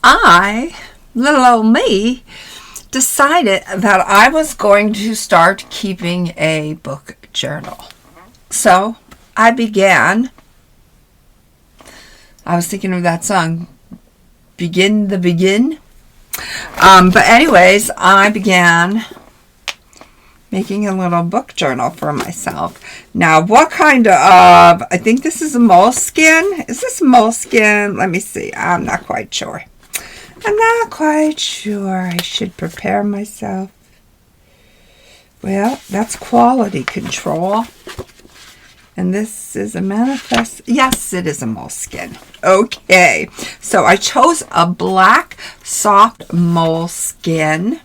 I, little old me, decided that I was going to start keeping a book journal. So I was thinking of that song, Begin the Begin. But anyways, I began making a little book journal for myself. Now, what kind of, I think this is a moleskin. Is this moleskin? Let me see. I'm not quite sure. I should prepare myself. Well, that's quality control. And this is a manifest. Yes, it is a moleskin. Okay. So I chose a black soft moleskin.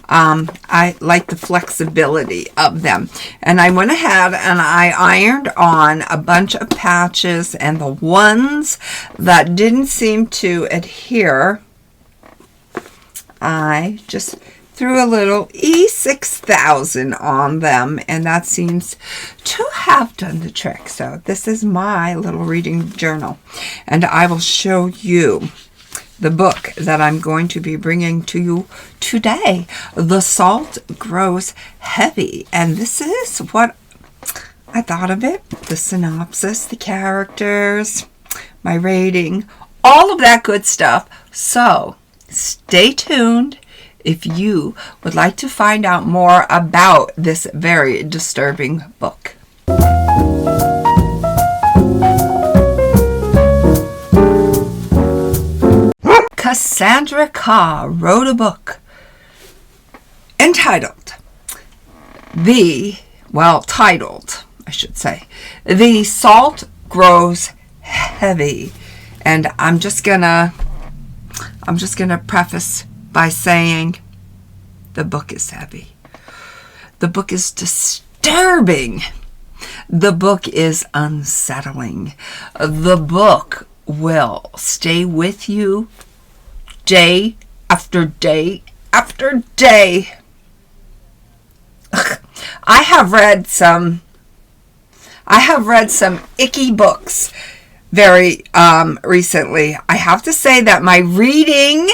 I like the flexibility of them. And I went ahead and I ironed on a bunch of patches, and the ones that didn't seem to adhere, I just threw a little E6000 on them, and that seems to have done the trick. So this is my little reading journal, and I will show you the book that I'm going to be bringing to you today. The Salt Grows Heavy. And this is what I thought of it. The synopsis, the characters, my rating, all of that good stuff. So stay tuned if you would like to find out more about this very disturbing book. Cassandra Khaw wrote a book entitled, The Salt Grows Heavy. And I'm just gonna preface by saying the book is heavy. The book is disturbing. The book is unsettling. The book will stay with you day after day after day. I have read some icky books very recently. I have to say that my reading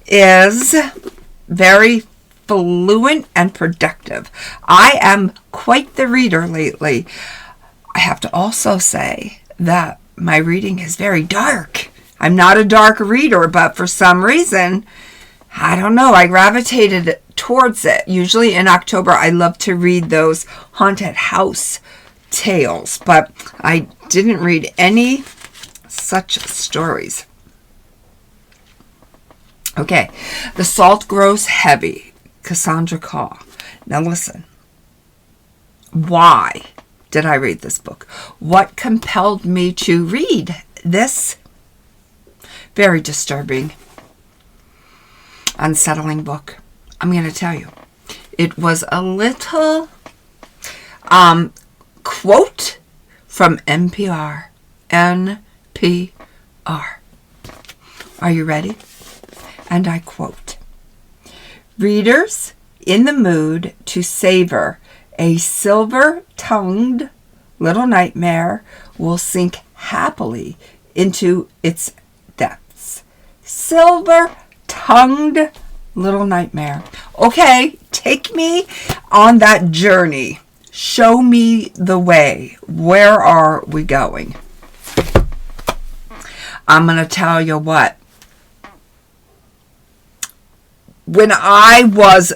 is very fluent and productive. I am quite the reader lately. I have to also say that my reading is very dark. I'm not a dark reader, but for some reason, I don't know, I gravitated towards it. Usually in October, I love to read those haunted house tales, but I didn't read any such stories. Okay, The Salt Grows Heavy, Cassandra Khaw. Now listen, why did I read this book? What compelled me to read this very disturbing, unsettling book? I'm going to tell you. It was a little quote from NPR. Are you ready? And I quote, "Readers in the mood to savor a silver-tongued little nightmare will sink happily into its depths." Silver-tongued little nightmare. Okay, take me on that journey. Show me the way. Where are we going? I'm going to tell you what. When I was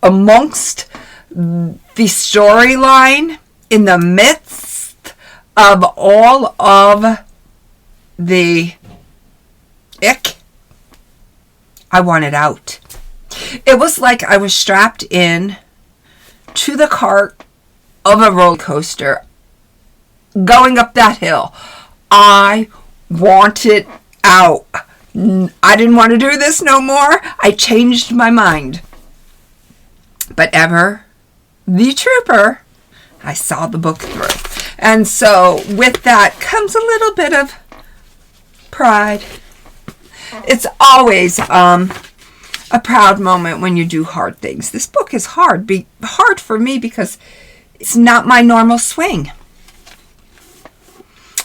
amongst the storyline, in the midst of all of the ick, I wanted out. It was like I was strapped in to the cart of a roller coaster going up that hill. I wanted out. I didn't want to do this no more. I changed my mind. But ever the trooper, I saw the book through. And so with that comes a little bit of pride. It's always a proud moment when you do hard things. This book is hard for me because it's not my normal swing.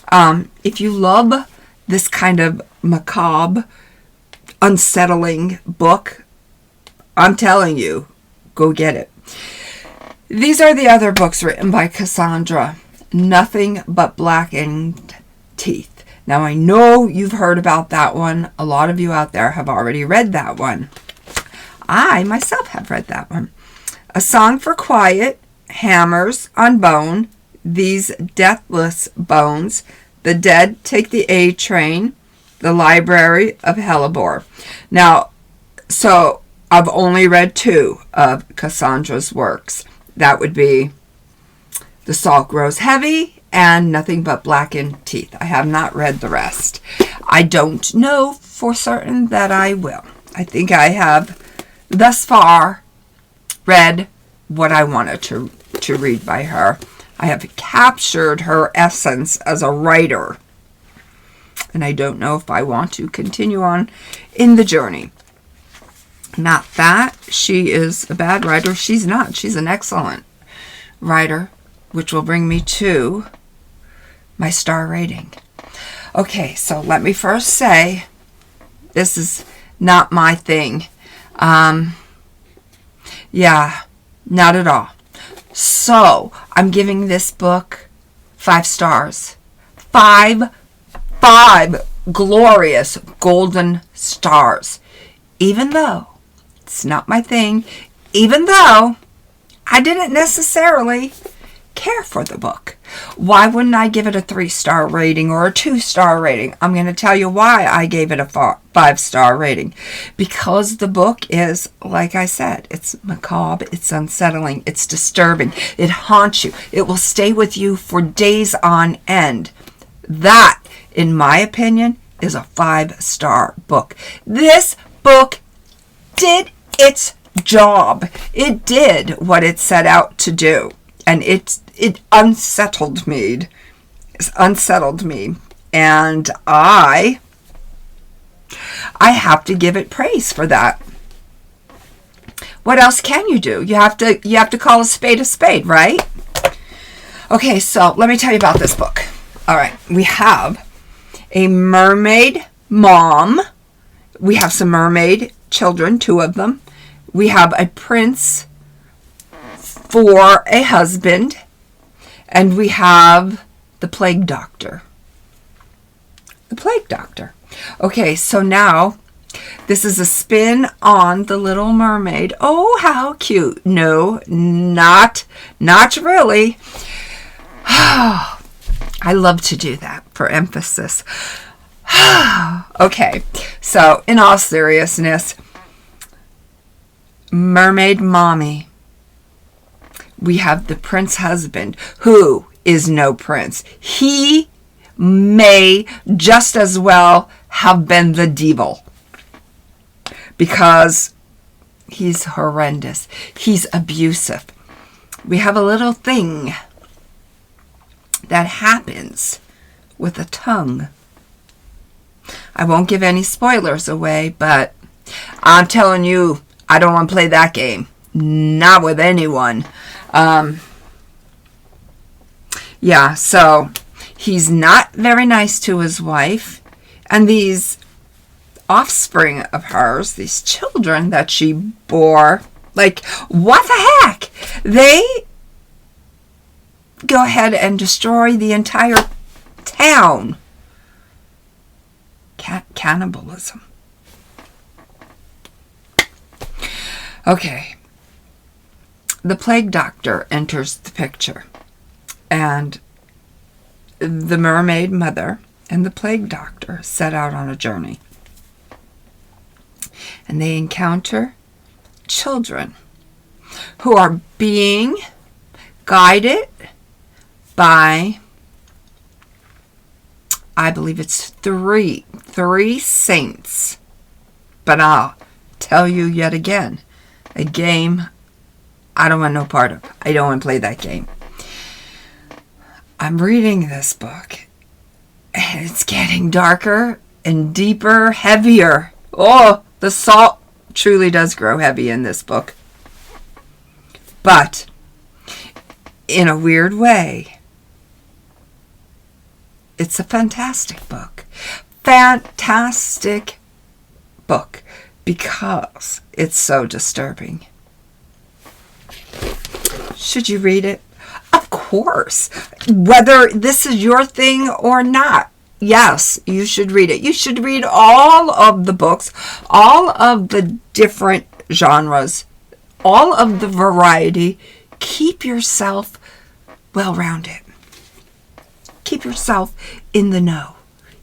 If you love this kind of macabre, unsettling book, I'm telling you, go get it. These are the other books written by Cassandra. Nothing But Blackened Teeth. Now, I know you've heard about that one. A lot of you out there have already read that one. I myself have read that one. A Song for Quiet, Hammers on Bone, These Deathless Bones, The Dead Take the A Train, The Library of Hellebore. Now, so I've only read 2 of Cassandra's works. That would be The Salt Grows Heavy and Nothing But Blackened Teeth. I have not read the rest. I don't know for certain that I will. I think I have thus far read what I wanted to read by her. I have captured her essence as a writer, and I don't know if I want to continue on in the journey. Not that she is a bad writer. She's not. She's an excellent writer, which will bring me to my star rating. Okay, so let me first say this is not my thing. Yeah, not at all. So I'm giving this book 5 stars. 5 glorious golden stars. Even though it's not my thing, even though I didn't necessarily care for the book. Why wouldn't I give it a 3-star rating or a 2-star rating? I'm going to tell you why I gave it a 5-star rating. Because the book is, like I said, it's macabre, it's unsettling, it's disturbing, it haunts you, it will stay with you for days on end. That, in my opinion, is a 5-star book. This book did its job. It did what it set out to do. And it unsettled me. And I have to give it praise for that. What else can you do? You have to call a spade, right? Okay, so let me tell you about this book. All right, we have a mermaid mom. We have some mermaid children, 2 of them. We have a prince for a husband, and we have the plague doctor. The plague doctor. Okay, so now this is a spin on The Little Mermaid. Oh, how cute. No, not really. I love to do that for emphasis. Okay, so in all seriousness, Mermaid Mommy. We have the prince husband, who is no prince. He may just as well have been the devil, because he's horrendous. He's abusive. We have a little thing that happens with a tongue. I won't give any spoilers away, but I'm telling you, I don't want to play that game. Not with anyone. Yeah, so he's not very nice to his wife. And these offspring of hers, these children that she bore, like, what the heck? They go ahead and destroy the entire town. Cannibalism. Okay. The plague doctor enters the picture, and the mermaid mother and the plague doctor set out on a journey, and they encounter children who are being guided by, I believe it's three saints. But I'll tell you yet again, a game I don't want no part of. I don't want to play that game. I'm reading this book, and it's getting darker and deeper, heavier. Oh, the salt truly does grow heavy in this book. But in a weird way, it's a fantastic book. fantastic book because it's so disturbing. Should you read it? Of course. Whether this is your thing or not, yes, you should read it. You should read all of the books, all of the different genres, all of the variety. Keep yourself well-rounded. Keep yourself in the know.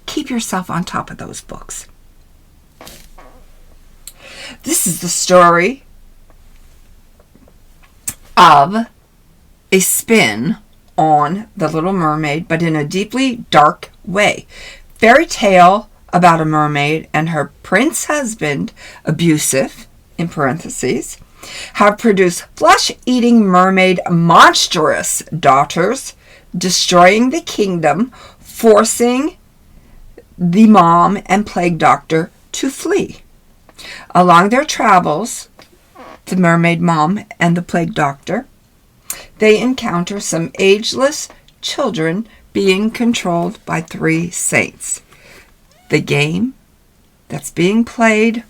Keep yourself on top of those books. This is the story of a spin on The Little Mermaid, but in a deeply dark way. Fairy tale about a mermaid and her prince husband, abusive, in parentheses, have produced flesh-eating mermaid monstrous daughters, destroying the kingdom, forcing the mom and plague doctor to flee. Along their travels, the mermaid mom and the plague doctor, they encounter some ageless children being controlled by 3 saints. The game that's being played,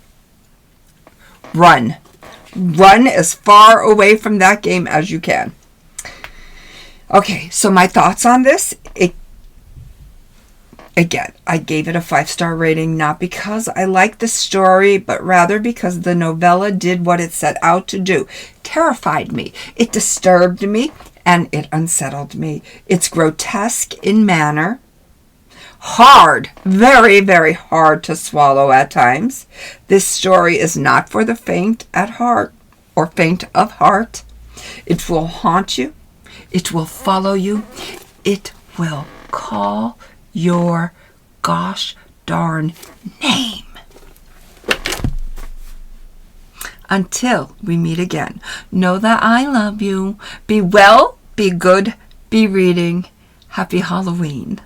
run. Run as far away from that game as you can. Okay, so my thoughts on this. Again, I gave it a 5-star rating, not because I like the story, but rather because the novella did what it set out to do. Terrified me. It disturbed me, and it unsettled me. It's grotesque in manner. Hard, very, very hard to swallow at times. This story is not for the faint at heart or faint of heart. It will haunt you. It will follow you. It will call your gosh darn name. Until we meet again, know that I love you. Be well, be good, be reading. Happy Halloween.